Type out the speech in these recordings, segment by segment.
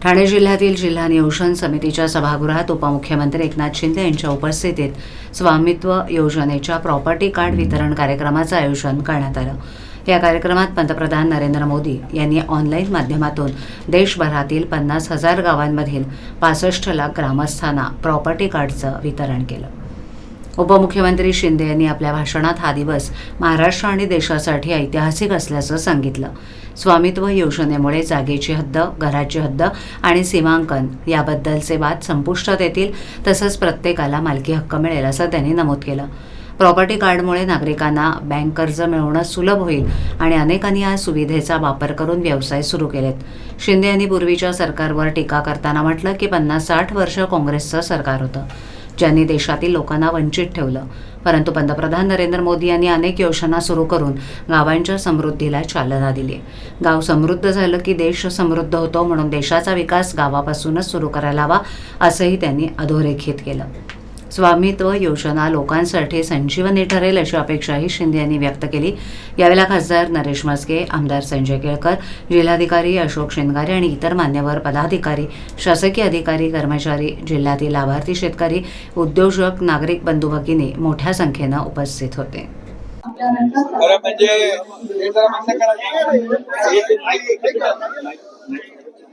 ठाणे जिल्ह्यातील जिल्हा नियोजन समितीच्या सभागृहात उपमुख्यमंत्री एकनाथ शिंदे यांच्या उपस्थितीत स्वामित्व योजनेच्या प्रॉपर्टी कार्ड वितरण कार्यक्रमाचं आयोजन करण्यात आलं। या कार्यक्रमात पंतप्रधान नरेंद्र मोदी यांनी ऑनलाईन माध्यमातून देशभरातील 50,000 गावांमधील 65 लाख ग्रामस्थांना प्रॉपर्टी कार्डचं वितरण केलं। उपमुख्यमंत्री शिंदे यांनी आपल्या भाषणात हा दिवस महाराष्ट्र आणि देशासाठी ऐतिहासिक असल्याचं सांगितलं। स्वामित्व योजनेमुळे जागेची हद्द, घराची हद्द आणि सीमांकन याबद्दलचे वाद संपुष्टात येतील, तसंच प्रत्येकाला मालकी हक्क मिळेल असं त्यांनी नमूद केलं। प्रॉपर्टी कार्डमुळे नागरिकांना बँक कर्ज मिळवणं सुलभ होईल आणि अनेकांनी या सुविधेचा वापर करून व्यवसाय सुरू केलेत। शिंदे यांनी पूर्वीच्या सरकारवर टीका करताना म्हटलं की 50-60 वर्ष काँग्रेसचं सरकार होतं, ज्यांनी देशातील लोकांना वंचित ठेवलं। परंतु पंतप्रधान नरेंद्र मोदी यांनी अनेक योजना सुरू करून गावांच्या समृद्धीला चालना दिली। गाव समृद्ध झालं की देश समृद्ध होतो, म्हणून देशाचा विकास गावापासूनच सुरू करायला हवा असंही त्यांनी अधोरेखित केलं। स्वामित्व योजना लोकांसाठी संजीवनी ठरेल अशी अपेक्षाही शिंदे यांनी व्यक्त केली। यावेळेला खासदार नरेश म्हस्के, आमदार संजय केळकर, जिल्हाधिकारी अशोक शिंगारे आणि इतर मान्यवर पदाधिकारी, शासकीय अधिकारी, कर्मचारी, जिल्ह्यातील लाभार्थी शेतकरी, उद्योजक, नागरिक बंधू भगिनी मोठ्या संख्येनं उपस्थित होते।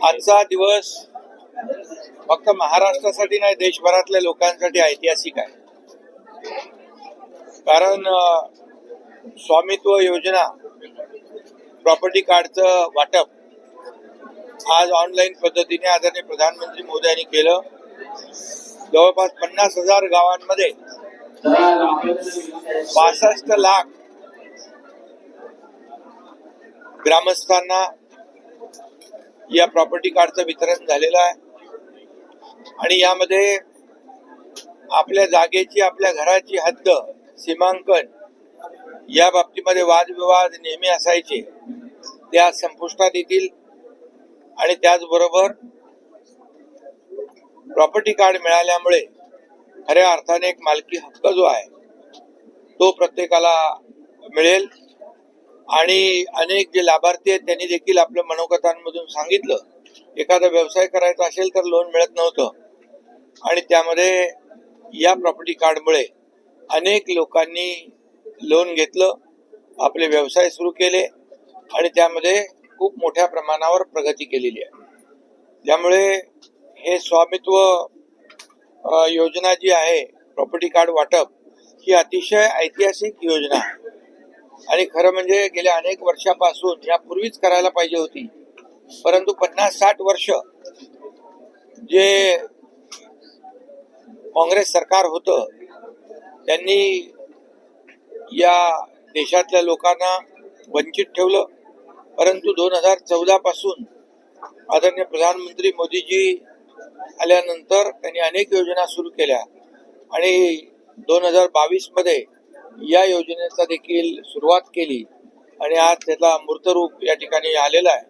आजचा दिवस फक्त महाराष्ट्रासाठी नाही, देशभरातल्या लोकांसाठी ऐतिहासिक आहे। कारण स्वामित्व योजना प्रॉपर्टी कार्डचं वाटप आज ऑनलाईन पद्धतीने आदरणीय प्रधानमंत्री मोदी यांनी केलं। जवळपास 50,000 गावांमध्ये 65 लाख ग्रामस्थांना या प्रॉपर्टी कार्डचं वितरण झालेलं आहे आणि यामध्ये आपल्या जागेची, आपल्या घराची हद्द, सीमांकन या बाबतीमध्ये वादविवाद नेहमी असायचे, ते आज संपुष्टात येतील आणि त्याचबरोबर प्रॉपर्टी कार्ड मिळाल्यामुळे खऱ्या अर्थाने एक मालकी हक्क जो आहे तो प्रत्येकाला मिळेल आणि अनेक जे लाभार्थी आहेत त्यांनी देखील आपल्या मनोगतांमधून सांगितलं, एखादा व्यवसाय करायचा असेल तर लोन मिळत नव्हतं आणि त्यामध्ये या प्रॉपर्टी कार्डमुळे अनेक लोकांनी लोन घेतलं, आपले व्यवसाय सुरू केले आणि त्यामध्ये खूप मोठ्या प्रमाणावर प्रगती केलेली आहे। त्यामुळे हे स्वामित्व योजना जी आहे, प्रॉपर्टी कार्ड वाटप, ही अतिशय ऐतिहासिक योजना आहे आणि खरं म्हणजे गेल्या अनेक वर्षापासून यापूर्वीच करायला पाहिजे होती, परंतु 50-60 वर्ष जे काँग्रेस सरकार होतं त्यांनी या देशातल्या लोकांना वंचित ठेवलं। परंतु 2014 पासून आदरणीय प्रधानमंत्री मोदीजी आल्यानंतर त्यांनी अनेक योजना सुरू केल्या आणि 2022 मध्ये या योजनेचा देखील सुरुवात केली आणि आज त्याला मूर्त रूप या ठिकाणी आलेलं आहे।